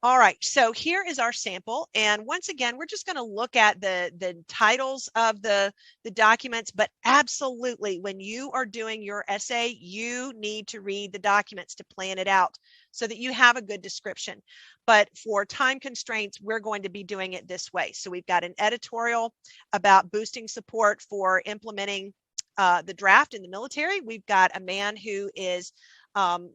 All right, so here is our sample. And once again, we're just going to look at the titles of the documents, but absolutely, when you are doing your essay, you need to read the documents to plan it out so that you have a good description. But for time constraints, we're going to be doing it this way. So we've got an editorial about boosting support for implementing the draft in the military. We've got a man who is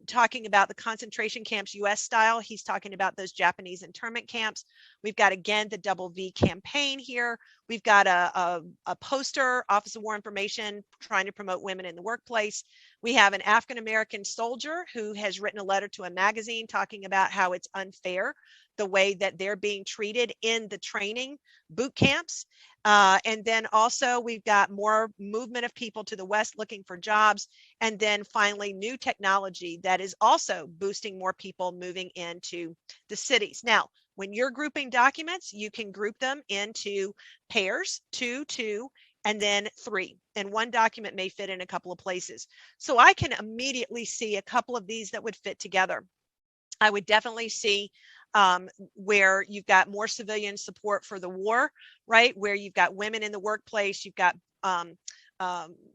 talking about the concentration camps US style. He's talking about those Japanese internment camps. We've got, again, the Double V campaign here. We've got a poster, Office of War Information, trying to promote women in the workplace. We have an African-American soldier who has written a letter to a magazine talking about how it's unfair the way that they're being treated in the training boot camps. And then also we've got more movement of people to the West looking for jobs. And then finally, new technology that is also boosting more people moving into the cities. Now, when you're grouping documents, you can group them into pairs, 2, 2, and then 3. And one document may fit in a couple of places. So I can immediately see a couple of these that would fit together. I would definitely see where you've got more civilian support for the war, right? Where you've got women in the workplace, you've got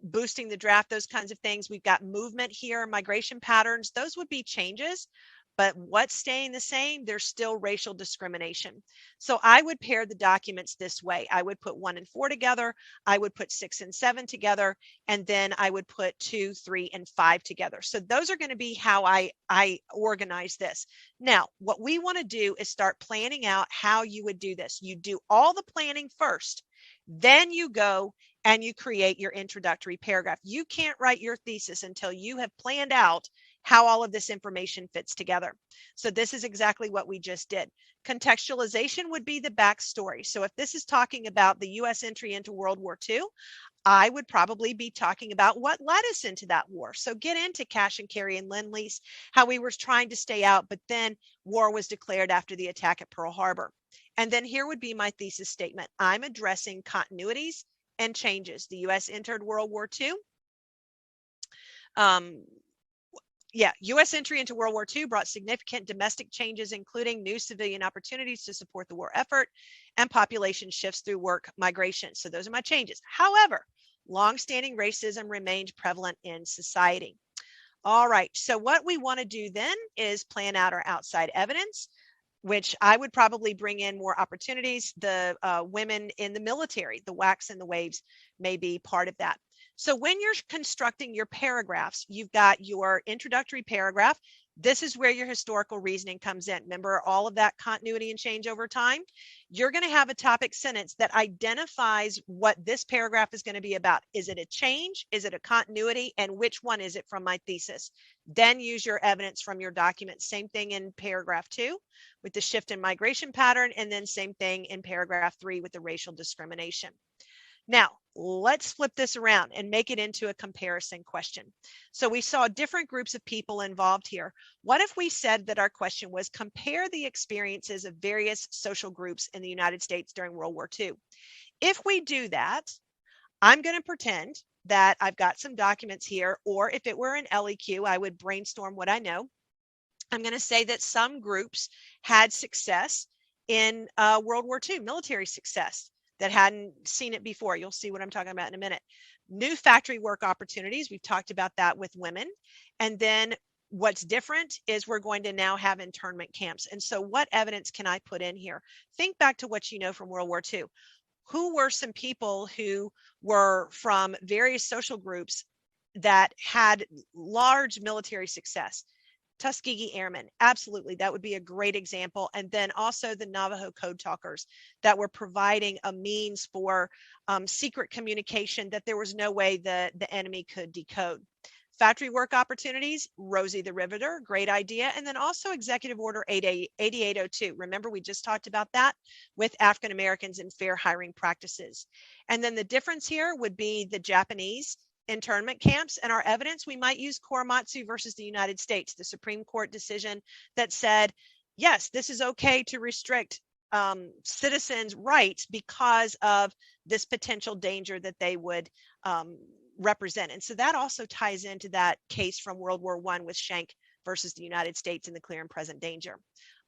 boosting the draft, those kinds of things. We've got movement here, migration patterns. Those would be changes. But what's staying the same? There's still racial discrimination. So I would pair the documents this way. I would put 1 and 4 together. I would put 6 and 7 together. And then I would put 2, 3, and 5 together. So those are going to be how I organize this. Now, what we want to do is start planning out how you would do this. You do all the planning first. Then you go and you create your introductory paragraph. You can't write your thesis until you have planned out how all of this information fits together. So this is exactly what we just did. Contextualization would be the backstory. So if this is talking about the US entry into World War II, I would probably be talking about what led us into that war. So get into cash and carry and lend-lease, how we were trying to stay out, but then war was declared after the attack at Pearl Harbor. And then here would be my thesis statement. I'm addressing continuities and changes. The US entered World War II. U.S. entry into World War II brought significant domestic changes, including new civilian opportunities to support the war effort and population shifts through work migration. So those are my changes. However, longstanding racism remained prevalent in society. All right, so what we want to do then is plan out our outside evidence, which I would probably bring in more opportunities. The women in the military, the WACs and the WAVES may be part of that. So when you're constructing your paragraphs, you've got your introductory paragraph. This is where your historical reasoning comes in. Remember all of that continuity and change over time? You're going to have a topic sentence that identifies what this paragraph is going to be about. Is it a change? Is it a continuity? And which one is it from my thesis? Then use your evidence from your document. Same thing in paragraph 2 with the shift in migration pattern, and then same thing in paragraph 3 with the racial discrimination. Now, let's flip this around and make it into a comparison question. So we saw different groups of people involved here. What if we said that our question was compare the experiences of various social groups in the United States during World War II? If we do that, I'm going to pretend that I've got some documents here, or if it were an LEQ, I would brainstorm what I know. I'm going to say that some groups had success in World War II, military success, that hadn't seen it before. You'll see what I'm talking about in a minute. New factory work opportunities. We've talked about that with women. And then what's different is we're going to now have internment camps. And so what evidence can I put in here? Think back to what you know from World War II. Who were some people who were from various social groups that had large military success? Tuskegee Airmen, absolutely, that would be a great example. And then also the Navajo Code Talkers that were providing a means for secret communication that there was no way the enemy could decode. Factory work opportunities, Rosie the Riveter, great idea. And then also Executive Order 8802. Remember, we just talked about that with African Americans and fair hiring practices. And then the difference here would be the Japanese internment camps, and our evidence, we might use Korematsu versus the United States, the Supreme Court decision that said, yes, this is okay to restrict citizens' rights because of this potential danger that they would represent. And so that also ties into that case from World War I with Schenck versus the United States and the clear and present danger.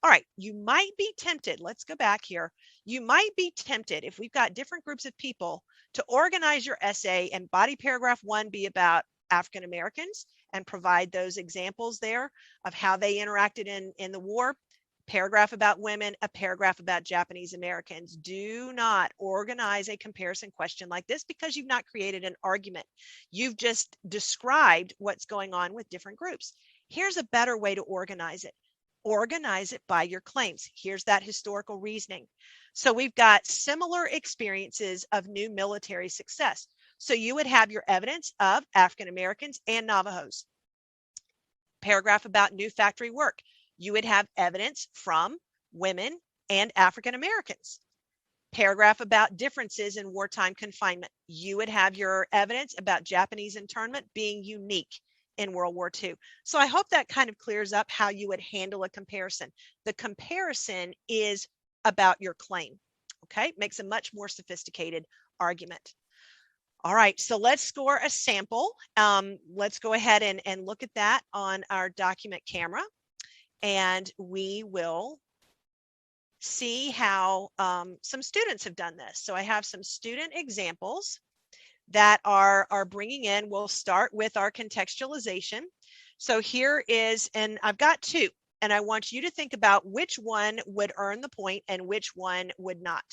All right, you might be tempted. Let's go back here. You might be tempted, if we've got different groups of people, to organize your essay and body paragraph 1 be about African Americans and provide those examples there of how they interacted in the war. Paragraph about women, a paragraph about Japanese Americans. Do not organize a comparison question like this because you've not created an argument. You've just described what's going on with different groups. Here's a better way to organize it. Organize it by your claims. Here's that historical reasoning. So we've got similar experiences of new military success. So you would have your evidence of African Americans and Navajos. Paragraph about new factory work. You would have evidence from women and African Americans. Paragraph about differences in wartime confinement. You would have your evidence about Japanese internment being unique in World War II. So I hope that kind of clears up how you would handle a comparison. The comparison is about your claim, okay? Makes a much more sophisticated argument. All right, so let's score a sample. Let's go ahead and look at that on our document camera, and we will see how some students have done this. So I have some student examples that are bringing in. We'll start with our contextualization. So here is, and I've got 2, and I want you to think about which one would earn the point and which one would not.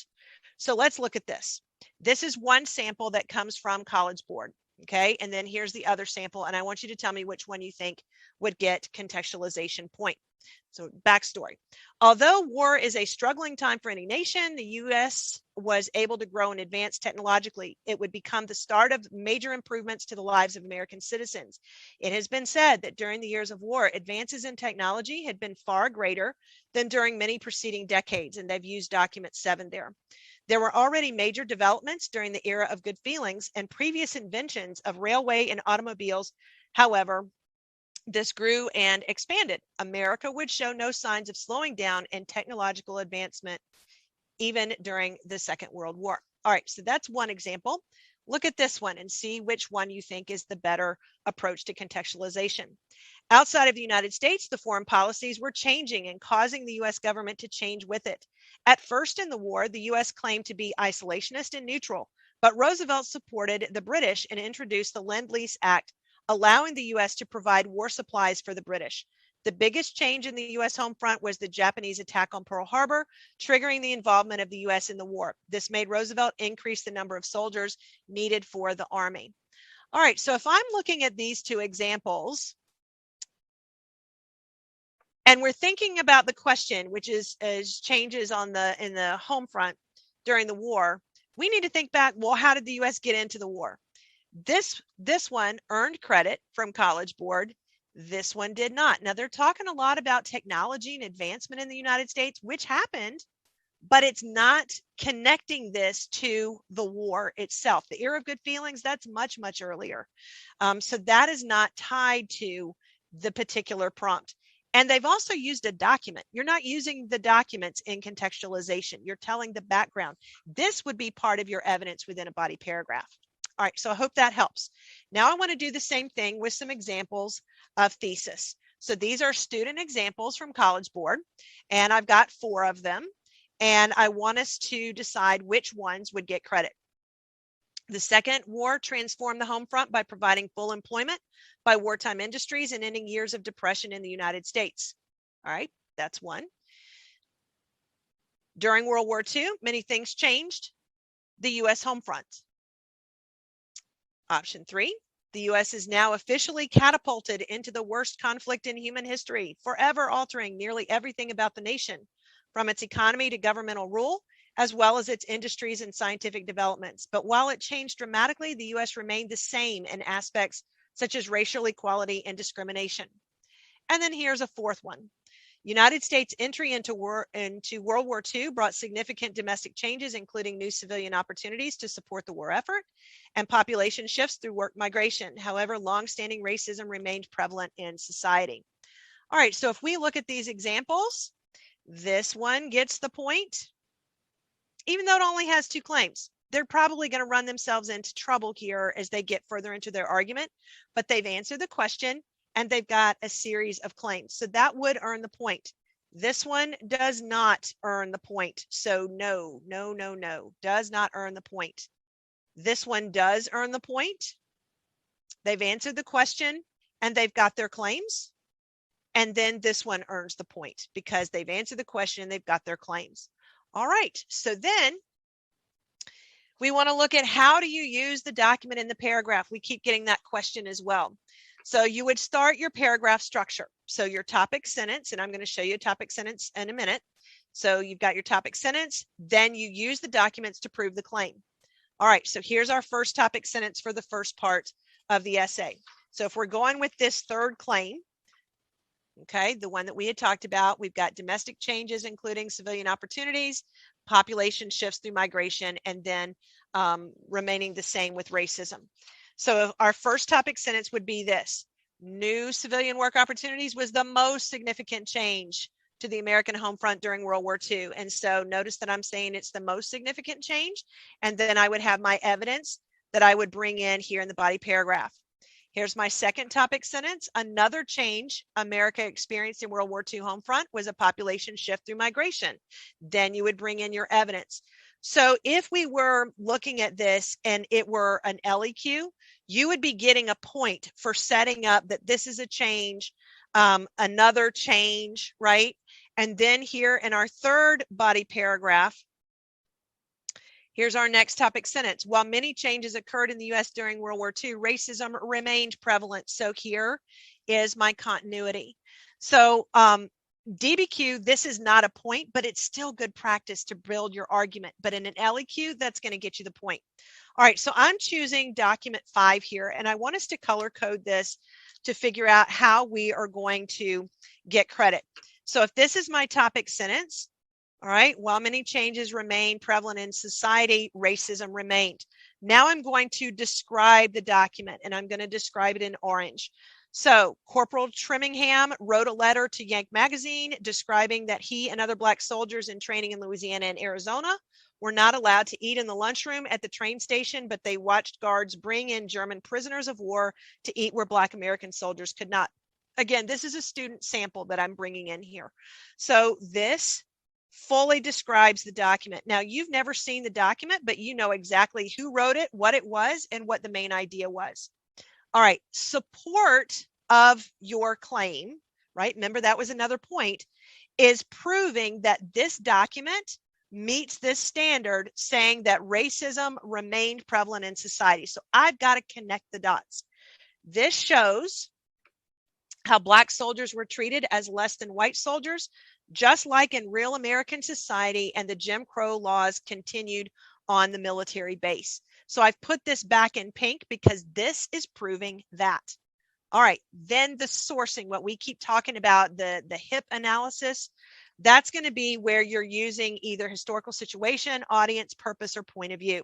So let's look at this. This is one sample that comes from College Board, okay? And then here's the other sample, and I want you to tell me which one you think would get contextualization point. So backstory. Although war is a struggling time for any nation, the U.S. was able to grow and advance technologically. It would become the start of major improvements to the lives of American citizens. It has been said that during the years of war, advances in technology had been far greater than during many preceding decades, and they've used document 7 there. There were already major developments during the era of good feelings and previous inventions of railway and automobiles. However, this grew and expanded. America would show no signs of slowing down in technological advancement even during the Second World War. All right, so that's one example. Look at this one and see which one you think is the better approach to contextualization. Outside of the United States, the foreign policies were changing and causing the U.S. government to change with it. At first in the war, the U.S. claimed to be isolationist and neutral, but Roosevelt supported the British and introduced the Lend-Lease Act, allowing the U.S. to provide war supplies for the British. The biggest change in the U.S. home front was the Japanese attack on Pearl Harbor, triggering the involvement of the U.S. in the war. This made Roosevelt increase the number of soldiers needed for the Army. All right, so if I'm looking at these 2 examples, and we're thinking about the question, which is changes in the home front during the war, we need to think back, well, how did the U.S. get into the war? This one earned credit from College Board. This one did not. Now, they're talking a lot about technology and advancement in the United States, which happened, but it's not connecting this to the war itself. The era of good feelings, that's much, much earlier. So that is not tied to the particular prompt. And they've also used a document. You're not using the documents in contextualization. You're telling the background. This would be part of your evidence within a body paragraph. All right, so I hope that helps. Now I want to do the same thing with some examples of thesis. So these are student examples from College Board, and I've got 4 of them, and I want us to decide which ones would get credit. The Second War transformed the home front by providing full employment by wartime industries and ending years of depression in the United States. All right, that's one. During World War II, many things changed the U.S. home front. Option 3, the U.S. is now officially catapulted into the worst conflict in human history, forever altering nearly everything about the nation, from its economy to governmental rule, as well as its industries and scientific developments. But while it changed dramatically, the U.S. remained the same in aspects such as racial equality and discrimination. And then here's a 4th one. United States entry into World War II brought significant domestic changes, including new civilian opportunities to support the war effort and population shifts through work migration. However, longstanding racism remained prevalent in society. All right, so if we look at these examples, this one gets the point, even though it only has 2 claims. They're probably going to run themselves into trouble here as they get further into their argument, but they've answered the question and they've got a series of claims. So that would earn the point. This one does not earn the point. So no, does not earn the point. This one does earn the point. They've answered the question and they've got their claims. And then this one earns the point because they've answered the question and they've got their claims. All right, so then we want to look at how do you use the document in the paragraph. We keep getting that question as well. So you would start your paragraph structure. So your topic sentence, and I'm going to show you a topic sentence in a minute. So you've got your topic sentence, then you use the documents to prove the claim. All right, so here's our first topic sentence for the first part of the essay. So if we're going with this third claim, okay, the one that we had talked about, we've got domestic changes, including civilian opportunities, population shifts through migration, and then remaining the same with racism. So our first topic sentence would be this: new civilian work opportunities was the most significant change to the American home front during World War II. And so notice that I'm saying it's the most significant change. And then I would have my evidence that I would bring in here in the body paragraph. Here's my second topic sentence. Another change America experienced in World War II home front was a population shift through migration. Then you would bring in your evidence. So if we were looking at this and it were an LEQ, you would be getting a point for setting up that this is a change, another change, right? And then here in our third body paragraph, here's our next topic sentence. While many changes occurred in the U.S. during World War II, racism remained prevalent. So here is my continuity. So DBQ, this is not a point, but it's still good practice to build your argument. But in an LEQ, that's going to get you the point. All right, so I'm choosing document 5 here, and I want us to color code this to figure out how we are going to get credit. So if this is my topic sentence, all right, while many changes remain prevalent in society, racism remained. Now I'm going to describe the document, and I'm going to describe it in orange. So Corporal Trimmingham wrote a letter to Yank magazine describing that he and other Black soldiers in training in Louisiana and Arizona were not allowed to eat in the lunchroom at the train station, but they watched guards bring in German prisoners of war to eat where Black American soldiers could not. Again, this is a student sample that I'm bringing in here. So this fully describes the document. Now, you've never seen the document, but you know exactly who wrote it, what it was, and what the main idea was. All right, support of your claim, right? Remember, that was another point, is proving that this document meets this standard saying that racism remained prevalent in society. So I've got to connect the dots. This shows how Black soldiers were treated as less than white soldiers, just like in real American society, and the Jim Crow laws continued on the military base. So I've put this back in pink because this is proving that. All right, then the sourcing, what we keep talking about, the HIP analysis, that's going to be where you're using either historical situation, audience, purpose, or point of view.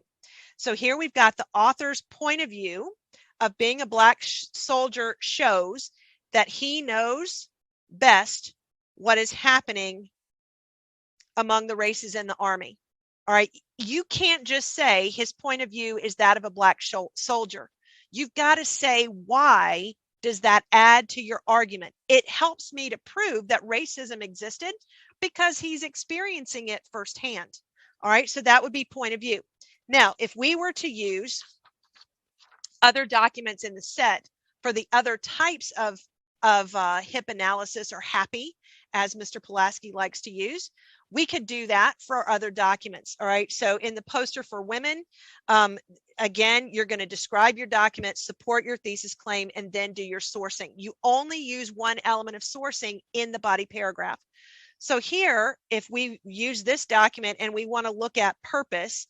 So here we've got the author's point of view of being a Black soldier shows that he knows best what is happening among the races in the Army. All right, you can't just say his point of view is that of a Black soldier. You've got to say, why does that add to your argument? It helps me to prove that racism existed because he's experiencing it firsthand. All right, so that would be point of view. Now, if we were to use other documents in the set for the other types of HIP analysis, or HAPI, as Mr. Pulaski likes to use, we could do that for our other documents. All right, so in the poster for women, again, you're going to describe your document, support your thesis claim, and then do your sourcing. You only use one element of sourcing in the body paragraph. So here, if we use this document and we want to look at purpose,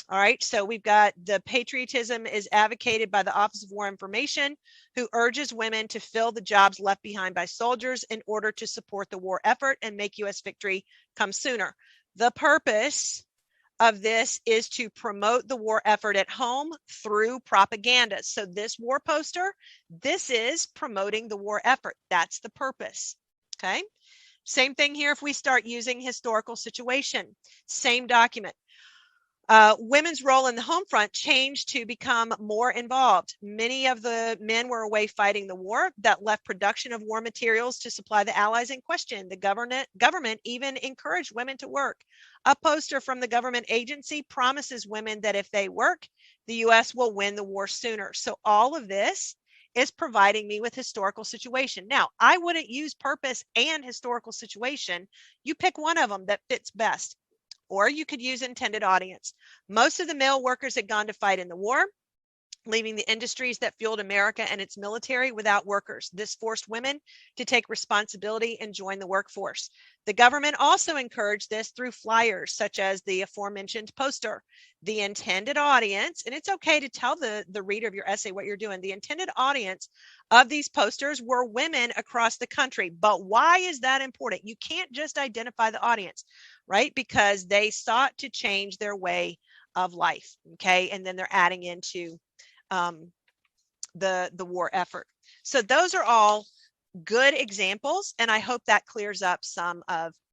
all right, so we've got the patriotism is advocated by the Office of War Information, who urges women to fill the jobs left behind by soldiers in order to support the war effort and make U.S. victory come sooner. The purpose of this is to promote the war effort at home through propaganda. So this war poster, this is promoting the war effort. That's the purpose, okay? Same thing here if we start using historical situation. Same document. Women's role in the home front changed to become more involved. Many of the men were away fighting the war. That left production of war materials to supply the allies in question. The government even encouraged women to work. A poster from the government agency promises women that if they work, the U.S. will win the war sooner. So all of this is providing me with historical situation. Now, I wouldn't use purpose and historical situation. You pick one of them that fits best. Or you could use intended audience. Most of the male workers had gone to fight in the war, leaving the industries that fueled America and its military without workers. This forced women to take responsibility and join the workforce. The government also encouraged this through flyers, such as the aforementioned poster. The intended audience, and it's okay to tell the reader of your essay what you're doing, the intended audience of these posters were women across the country. But why is that important? You can't just identify the audience, right? Because they sought to change their way of life, okay? And then they're adding into the war effort. So those are all good examples, and I hope that clears up some of